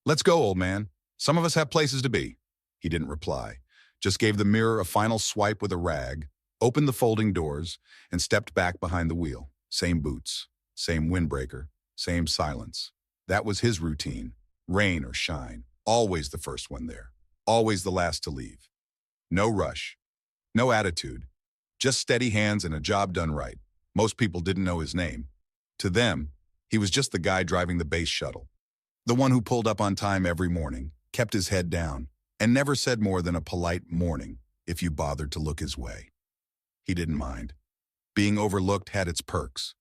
Let's go, old man. Some of us have places to be. He didn't reply, just gave the mirror a final swipe with a rag, opened the folding doors, and stepped back behind the wheel. Same boots, same windbreaker, same silence. That was his routine. Rain or shine, always the first one there, always the last to leave. No rush, no attitude, just steady hands and a job done right. Most people didn't know his name. To them, he was just the guy driving the base shuttle. The one who pulled up on time every morning, kept his head down, and never said more than a polite morning if you bothered to look his way. He didn't mind. Being overlooked had its perks.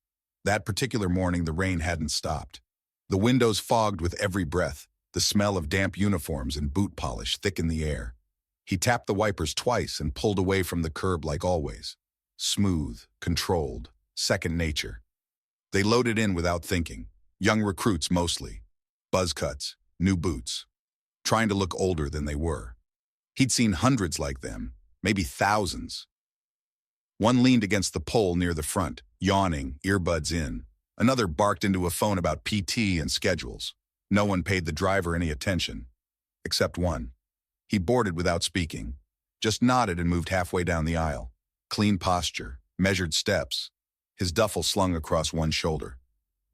That particular morning, the rain hadn't stopped. The windows fogged with every breath, the smell of damp uniforms and boot polish thick in the air. He tapped the wipers twice and pulled away from the curb like always. Smooth, controlled, second nature. They loaded in without thinking. Young recruits mostly. Buzz cuts, new boots. Trying to look older than they were. He'd seen hundreds like them, maybe thousands. One leaned against the pole near the front, yawning, earbuds in. Another barked into a phone about PT and schedules. No one paid the driver any attention. Except one. He boarded without speaking. Just nodded and moved halfway down the aisle. Clean posture, measured steps. His duffel slung across one shoulder.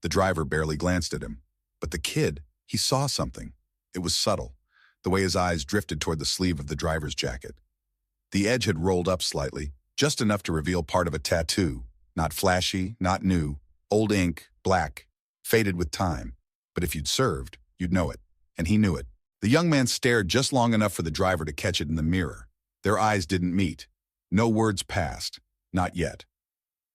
The driver barely glanced at him. But the kid, he saw something. It was subtle, the way his eyes drifted toward the sleeve of the driver's jacket. The edge had rolled up slightly, just enough to reveal part of a tattoo. Not flashy, not new. Old ink, black, faded with time. But if you'd served, you'd know it. And he knew it. The young man stared just long enough for the driver to catch it in the mirror. Their eyes didn't meet. No words passed. Not yet.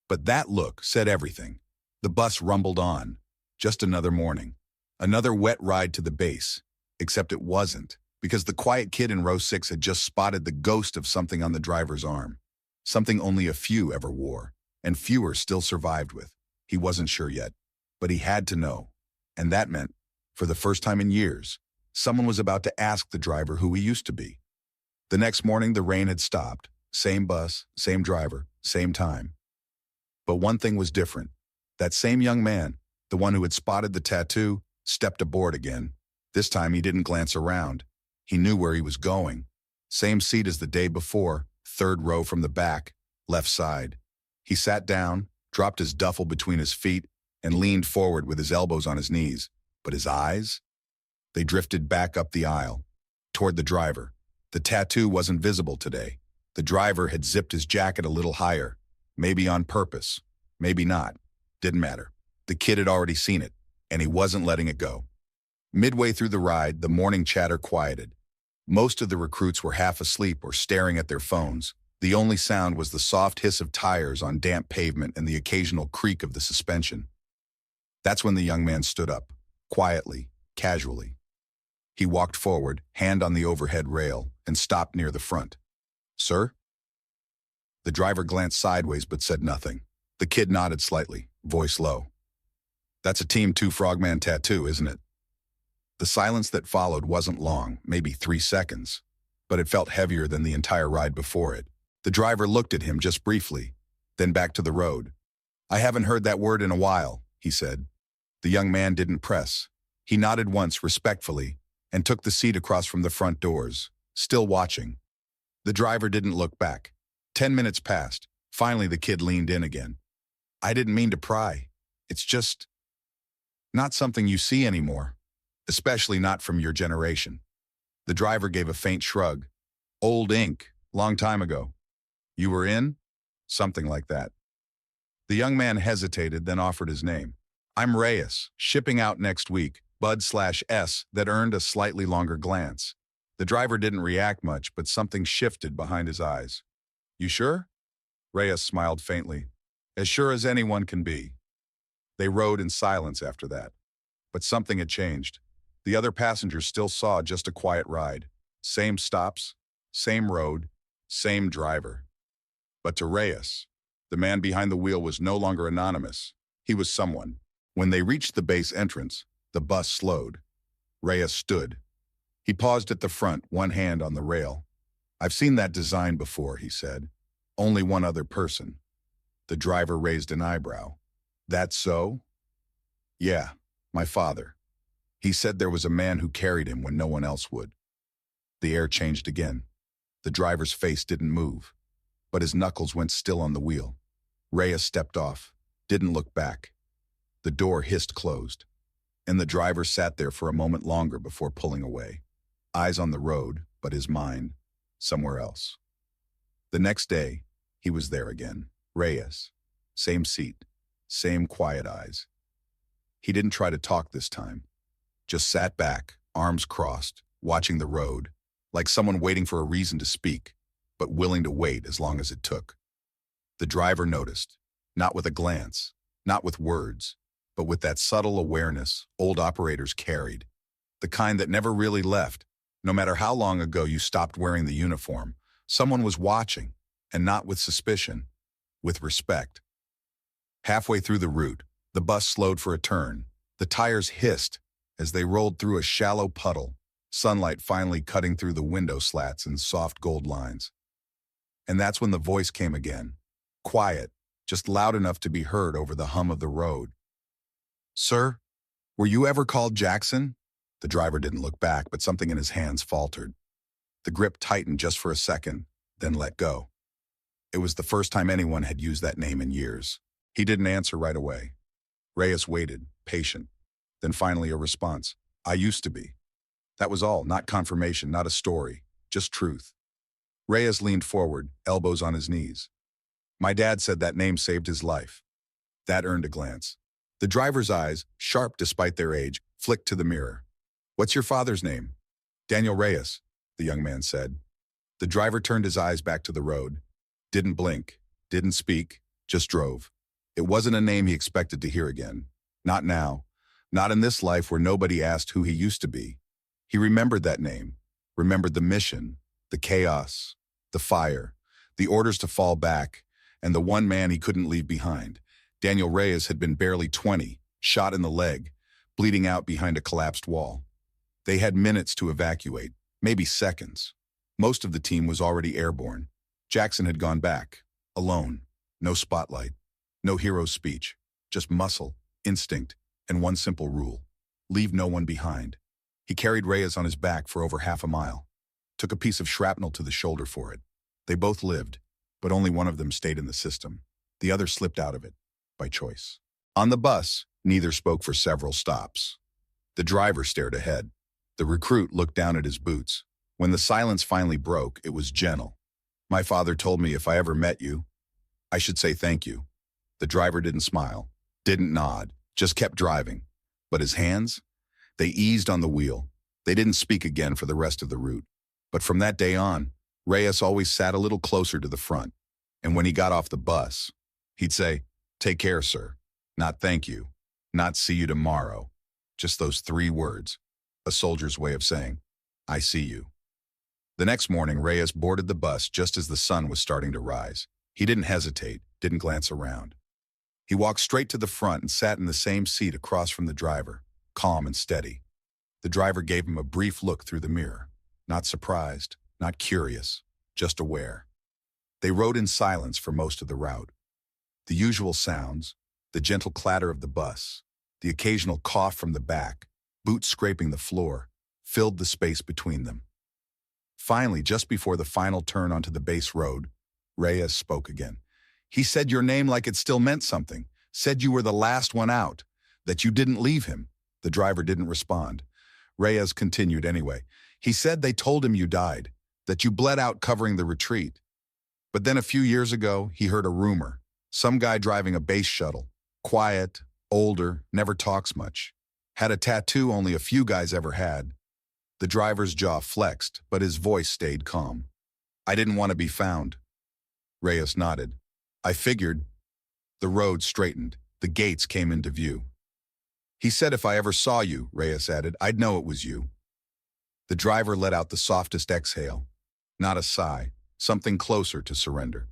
But that look said everything. The bus rumbled on. Just another morning. Another wet ride to the base. Except it wasn't, because the quiet kid in row 6 had just spotted the ghost of something on the driver's arm. Something only a few ever wore, and fewer still survived with. He wasn't sure yet, but he had to know. And that meant, for the first time in years, someone was about to ask the driver who he used to be. The next morning, the rain had stopped. Same bus, same driver, same time. But one thing was different. That same young man, the one who had spotted the tattoo, stepped aboard again. This time he didn't glance around. He knew where he was going. Same seat as the day before, third row from the back, left side. He sat down, dropped his duffel between his feet, and leaned forward with his elbows on his knees. But his eyes? They drifted back up the aisle, toward the driver. The tattoo wasn't visible today. The driver had zipped his jacket a little higher. Maybe on purpose. Maybe not. Didn't matter. The kid had already seen it, and he wasn't letting it go. Midway through the ride, the morning chatter quieted. Most of the recruits were half asleep or staring at their phones. The only sound was the soft hiss of tires on damp pavement and the occasional creak of the suspension. That's when the young man stood up, quietly, casually. He walked forward, hand on the overhead rail, and stopped near the front. "Sir?" The driver glanced sideways but said nothing. The kid nodded slightly, voice low. "That's a Team 2 Frogman tattoo, isn't it?" The silence that followed wasn't long, maybe 3 seconds, but it felt heavier than the entire ride before it. The driver looked at him just briefly, then back to the road. "I haven't heard that word in a while," he said. The young man didn't press. He nodded once respectfully and took the seat across from the front doors, still watching. The driver didn't look back. 10 minutes passed. Finally, the kid leaned in again. "I didn't mean to pry. It's just not something you see anymore. Especially not from your generation." The driver gave a faint shrug. "Old ink, long time ago." "You were in?" "Something like that." The young man hesitated, then offered his name. "I'm Reyes, shipping out next week, Bud/S," that earned a slightly longer glance. The driver didn't react much, but something shifted behind his eyes. "You sure?" Reyes smiled faintly. "As sure as anyone can be." They rode in silence after that. But something had changed. The other passengers still saw just a quiet ride. Same stops, same road, same driver. But to Reyes, the man behind the wheel was no longer anonymous. He was someone. When they reached the base entrance, the bus slowed. Reyes stood. He paused at the front, one hand on the rail. "I've seen that design before," he said. "Only one other person." The driver raised an eyebrow. "That's so?" "Yeah, my father." He said there was a man who carried him when no one else would. The air changed again. The driver's face didn't move, but his knuckles went still on the wheel. Reyes stepped off, didn't look back. The door hissed closed, and the driver sat there for a moment longer before pulling away. Eyes on the road, but his mind somewhere else. The next day, he was there again. Reyes. Same seat, same quiet eyes. He didn't try to talk this time. Just sat back, arms crossed, watching the road, like someone waiting for a reason to speak, but willing to wait as long as it took. The driver noticed, not with a glance, not with words, but with that subtle awareness old operators carried, the kind that never really left. No matter how long ago you stopped wearing the uniform, someone was watching, and not with suspicion, with respect. Halfway through the route, the bus slowed for a turn. The tires hissed as they rolled through a shallow puddle, sunlight finally cutting through the window slats in soft gold lines. And that's when the voice came again, quiet, just loud enough to be heard over the hum of the road. "Sir, were you ever called Jackson?" The driver didn't look back, but something in his hands faltered. The grip tightened just for a second, then let go. It was the first time anyone had used that name in years. He didn't answer right away. Reyes waited, patient. Then finally a response. "I used to be." That was all, not confirmation, not a story, just truth. Reyes leaned forward, elbows on his knees. "My dad said that name saved his life." That earned a glance. The driver's eyes, sharp despite their age, flicked to the mirror. "What's your father's name?" "Daniel Reyes," the young man said. The driver turned his eyes back to the road. Didn't blink, didn't speak, just drove. It wasn't a name he expected to hear again. Not now. Not in this life where nobody asked who he used to be. He remembered that name, remembered the mission, the chaos, the fire, the orders to fall back, and the one man he couldn't leave behind. Daniel Reyes had been barely 20, shot in the leg, bleeding out behind a collapsed wall. They had minutes to evacuate, maybe seconds. Most of the team was already airborne. Jackson had gone back, alone, no spotlight, no hero speech, just muscle, instinct, and one simple rule: leave no one behind. He carried Reyes on his back for over half a mile, took a piece of shrapnel to the shoulder for it. They both lived, but only one of them stayed in the system. The other slipped out of it, by choice. On the bus, neither spoke for several stops. The driver stared ahead. The recruit looked down at his boots. When the silence finally broke, it was gentle. "My father told me if I ever met you, I should say thank you." The driver didn't smile, didn't nod, just kept driving. But his hands? They eased on the wheel. They didn't speak again for the rest of the route. But from that day on, Reyes always sat a little closer to the front. And when he got off the bus, he'd say, "Take care, sir." Not "thank you," not "see you tomorrow." Just those 3 words, a soldier's way of saying, "I see you." The next morning, Reyes boarded the bus just as the sun was starting to rise. He didn't hesitate, didn't glance around. He walked straight to the front and sat in the same seat across from the driver, calm and steady. The driver gave him a brief look through the mirror. Not surprised, not curious, just aware. They rode in silence for most of the route. The usual sounds, the gentle clatter of the bus, the occasional cough from the back, boots scraping the floor, filled the space between them. Finally, just before the final turn onto the base road, Reyes spoke again. "He said your name like it still meant something, said you were the last one out, that you didn't leave him." The driver didn't respond. Reyes continued anyway. "He said they told him you died, that you bled out covering the retreat. But then a few years ago, he heard a rumor. Some guy driving a base shuttle, quiet, older, never talks much. Had a tattoo only a few guys ever had." The driver's jaw flexed, but his voice stayed calm. "I didn't want to be found." Reyes nodded. "I figured." The road straightened. The gates came into view. "He said if I ever saw you," Reyes added, "I'd know it was you." The driver let out the softest exhale. Not a sigh, something closer to surrender.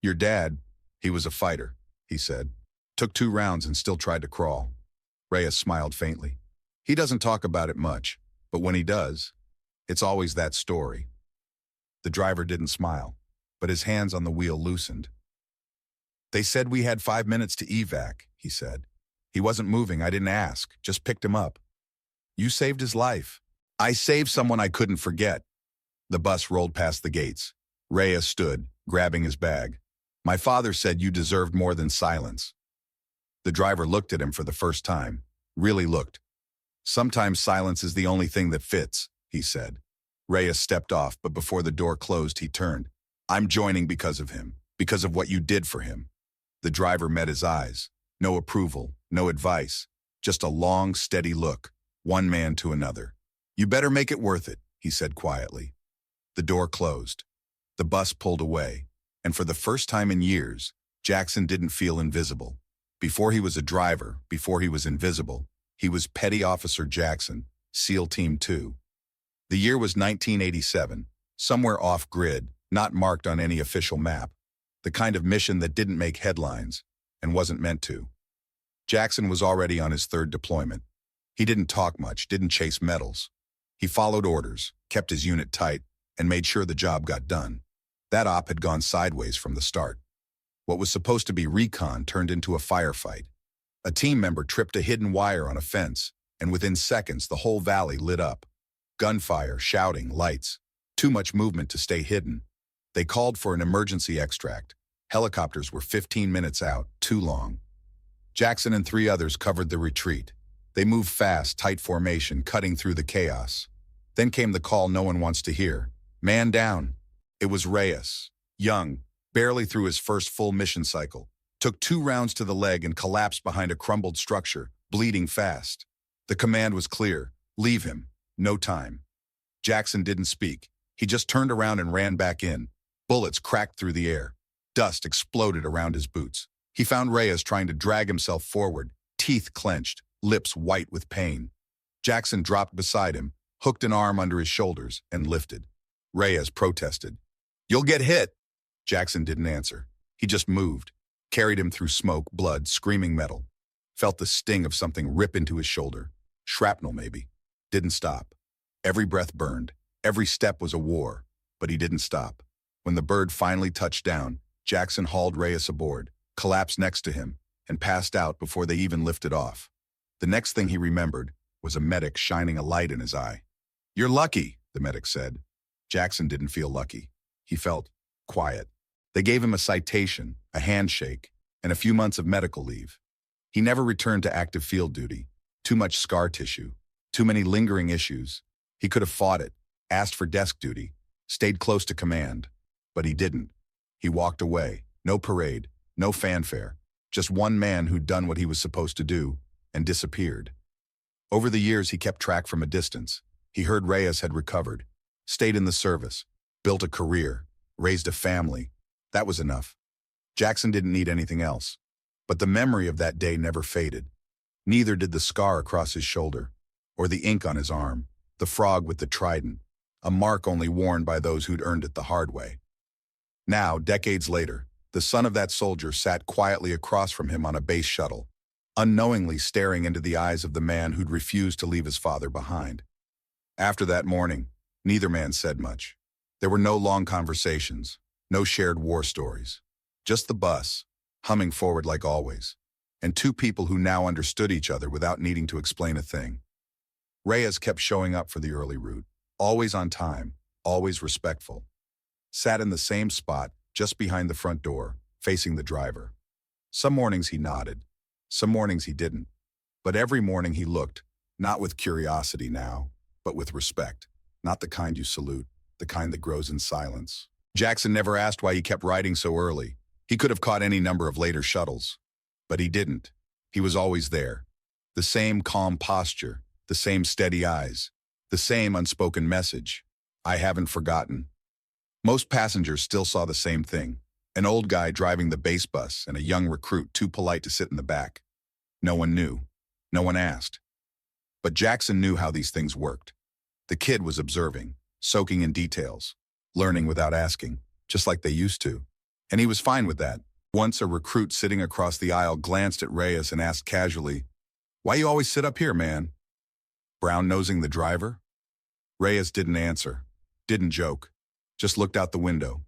"Your dad, he was a fighter," he said. "Took 2 rounds and still tried to crawl." Reyes smiled faintly. "He doesn't talk about it much, but when he does, it's always that story." The driver didn't smile, but his hands on the wheel loosened. "They said we had 5 minutes to evac," he said. "He wasn't moving, I didn't ask, just picked him up." You saved his life. I saved someone I couldn't forget. The bus rolled past the gates. Reyes stood, grabbing his bag. My father said you deserved more than silence. The driver looked at him for the first time. Really looked. Sometimes silence is the only thing that fits, he said. Reyes stepped off, but before the door closed, he turned. I'm joining because of him, because of what you did for him. The driver met his eyes. No approval, no advice, just a long, steady look, one man to another. You better make it worth it, he said quietly. The door closed. The bus pulled away, and for the first time in years, Jackson didn't feel invisible. Before he was a driver, before he was invisible, he was Petty Officer Jackson, SEAL Team 2. The year was 1987, somewhere off-grid, not marked on any official map. The kind of mission that didn't make headlines, and wasn't meant to. Jackson was already on his third deployment. He didn't talk much, didn't chase medals. He followed orders, kept his unit tight, and made sure the job got done. That op had gone sideways from the start. What was supposed to be recon turned into a firefight. A team member tripped a hidden wire on a fence, and within seconds the whole valley lit up. Gunfire, shouting, lights. Too much movement to stay hidden. They called for an emergency extract. Helicopters were 15 minutes out, too long. Jackson and 3 others covered the retreat. They moved fast, tight formation, cutting through the chaos. Then came the call no one wants to hear. Man down. It was Reyes. Young, barely through his first full mission cycle. Took 2 rounds to the leg and collapsed behind a crumbled structure, bleeding fast. The command was clear. Leave him. No time. Jackson didn't speak. He just turned around and ran back in. Bullets cracked through the air. Dust exploded around his boots. He found Reyes trying to drag himself forward, teeth clenched, lips white with pain. Jackson dropped beside him, hooked an arm under his shoulders, and lifted. Reyes protested. You'll get hit. Jackson didn't answer. He just moved, carried him through smoke, blood, screaming metal. Felt the sting of something rip into his shoulder. Shrapnel, maybe. Didn't stop. Every breath burned. Every step was a war, but he didn't stop. When the bird finally touched down, Jackson hauled Reyes aboard, collapsed next to him, and passed out before they even lifted off. The next thing he remembered was a medic shining a light in his eye. You're lucky, the medic said. Jackson didn't feel lucky. He felt quiet. They gave him a citation, a handshake, and a few months of medical leave. He never returned to active field duty. Too much scar tissue, too many lingering issues. He could have fought it, asked for desk duty, stayed close to command, but he didn't. He walked away, no parade, no fanfare, just one man who'd done what he was supposed to do and disappeared. Over the years, he kept track from a distance. He heard Reyes had recovered, stayed in the service, built a career, raised a family. That was enough. Jackson didn't need anything else. But the memory of that day never faded. Neither did the scar across his shoulder, or the ink on his arm, the frog with the trident, a mark only worn by those who'd earned it the hard way. Now, decades later, the son of that soldier sat quietly across from him on a base shuttle, unknowingly staring into the eyes of the man who'd refused to leave his father behind. After that morning, neither man said much. There were no long conversations, no shared war stories. Just the bus, humming forward like always, and 2 people who now understood each other without needing to explain a thing. Reyes kept showing up for the early route, always on time, always respectful. Sat in the same spot, just behind the front door, facing the driver. Some mornings he nodded, some mornings he didn't. But every morning he looked, not with curiosity now, but with respect. Not the kind you salute, the kind that grows in silence. Jackson never asked why he kept riding so early. He could have caught any number of later shuttles. But he didn't. He was always there. The same calm posture, the same steady eyes, the same unspoken message. I haven't forgotten. Most passengers still saw the same thing. An old guy driving the base bus and a young recruit too polite to sit in the back. No one knew. No one asked. But Jackson knew how these things worked. The kid was observing, soaking in details, learning without asking, just like they used to. And he was fine with that. Once a recruit sitting across the aisle glanced at Reyes and asked casually, "Why you always sit up here, man?" Brown-nosing the driver? Reyes didn't answer, didn't joke, just looked out the window.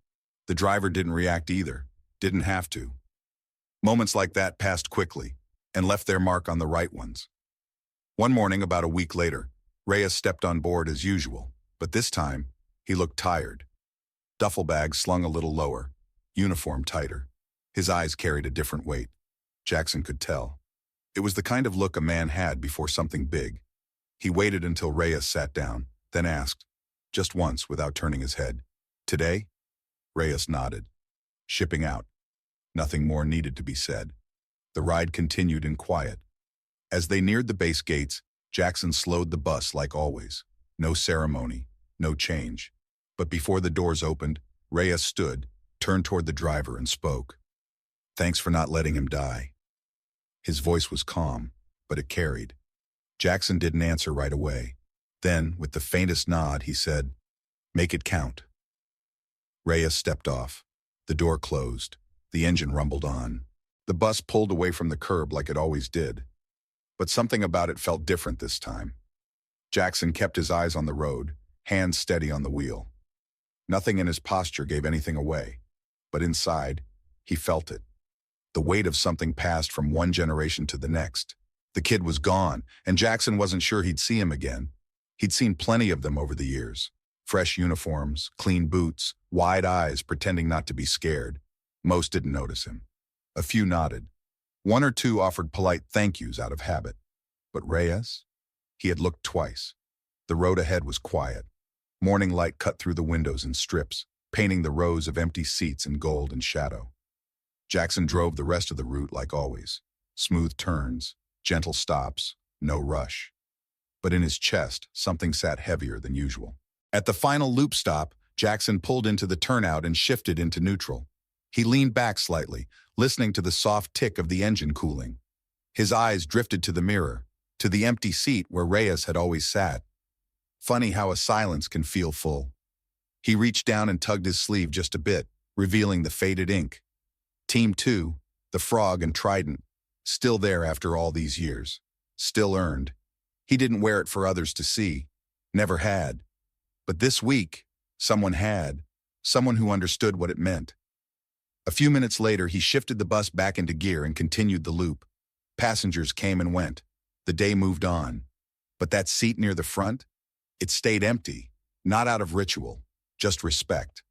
The driver didn't react either, didn't have to. Moments like that passed quickly and left their mark on the right ones. One morning, about a week later, Reyes stepped on board as usual, but this time, he looked tired. Duffel bag slung a little lower, uniform tighter. His eyes carried a different weight. Jackson could tell. It was the kind of look a man had before something big. He waited until Reyes sat down, then asked, just once without turning his head, "Today?" Reyes nodded. Shipping out. Nothing more needed to be said. The ride continued in quiet. As they neared the base gates, Jackson slowed the bus like always. No ceremony, no change. But before the doors opened, Reyes stood, turned toward the driver and spoke. "Thanks for not letting him die." His voice was calm, but it carried. Jackson didn't answer right away. Then, with the faintest nod, he said, "Make it count." Reyes stepped off. The door closed. The engine rumbled on. The bus pulled away from the curb like it always did. But something about it felt different this time. Jackson kept his eyes on the road, hands steady on the wheel. Nothing in his posture gave anything away. But inside, he felt it. The weight of something passed from one generation to the next. The kid was gone, and Jackson wasn't sure he'd see him again. He'd seen plenty of them over the years. Fresh uniforms, clean boots, wide eyes pretending not to be scared. Most didn't notice him. A few nodded. One or two offered polite thank yous out of habit. But Reyes? He had looked twice. The road ahead was quiet. Morning light cut through the windows in strips, painting the rows of empty seats in gold and shadow. Jackson drove the rest of the route like always. Smooth turns, gentle stops, no rush. But in his chest, something sat heavier than usual. At the final loop stop, Jackson pulled into the turnout and shifted into neutral. He leaned back slightly, listening to the soft tick of the engine cooling. His eyes drifted to the mirror, to the empty seat where Reyes had always sat. Funny how a silence can feel full. He reached down and tugged his sleeve just a bit, revealing the faded ink. Team 2, the Frog and Trident, still there after all these years. Still earned. He didn't wear it for others to see. Never had. But this week, someone had. Someone who understood what it meant. A few minutes later, he shifted the bus back into gear and continued the loop. Passengers came and went. The day moved on. But that seat near the front? It stayed empty, not out of ritual, just respect.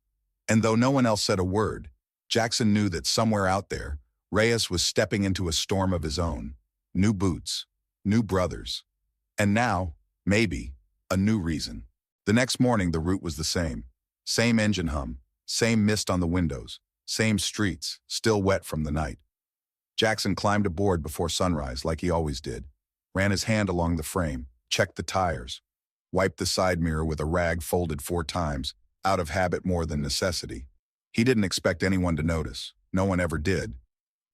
And though no one else said a word, Jackson knew that somewhere out there, Reyes was stepping into a storm of his own. New boots, new brothers. And now, maybe, a new reason. The next morning, the route was the same. Same engine hum, same mist on the windows, same streets, still wet from the night. Jackson climbed aboard before sunrise like he always did, ran his hand along the frame, checked the tires, wiped the side mirror with a rag folded 4 times, out of habit more than necessity. He didn't expect anyone to notice. No one ever did.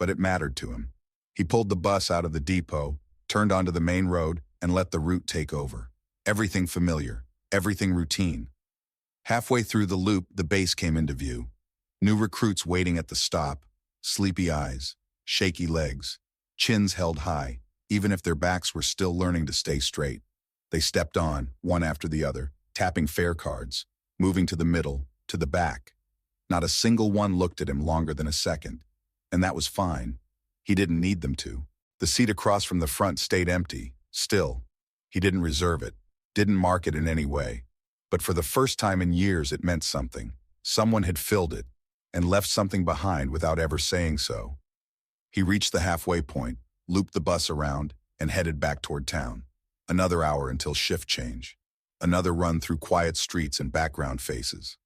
But it mattered to him. He pulled the bus out of the depot, turned onto the main road, and let the route take over. Everything familiar, everything routine. Halfway through the loop, the base came into view. New recruits waiting at the stop, sleepy eyes, shaky legs, chins held high, even if their backs were still learning to stay straight. They stepped on, one after the other, tapping fare cards, moving to the middle, to the back. Not a single one looked at him longer than a second. And that was fine. He didn't need them to. The seat across from the front stayed empty, still. He didn't reserve it, didn't mark it in any way. But for the first time in years, it meant something. Someone had filled it, and left something behind without ever saying so. He reached the halfway point, looped the bus around, and headed back toward town. Another hour until shift change. Another run through quiet streets and background faces.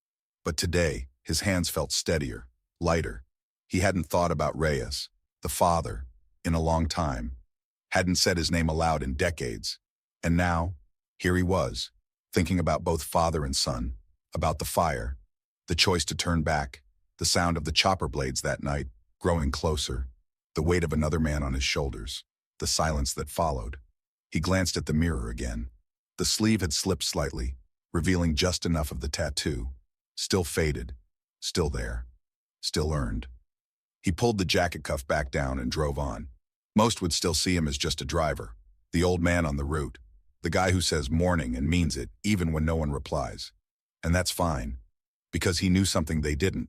But today, his hands felt steadier, lighter. He hadn't thought about Reyes, the father, in a long time. Hadn't said his name aloud in decades. And now, here he was, thinking about both father and son, about the fire, the choice to turn back, the sound of the chopper blades that night, growing closer, the weight of another man on his shoulders, the silence that followed. He glanced at the mirror again. The sleeve had slipped slightly, revealing just enough of the tattoo. Still faded, still there, still earned. He pulled the jacket cuff back down and drove on. Most would still see him as just a driver, the old man on the route, the guy who says morning and means it even when no one replies. And that's fine, because he knew something they didn't,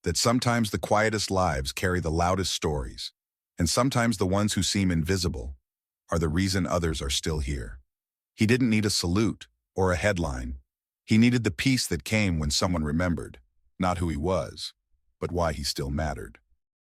that sometimes the quietest lives carry the loudest stories, and sometimes the ones who seem invisible are the reason others are still here. He didn't need a salute or a headline. He needed the peace that came when someone remembered, not who he was, but why he still mattered.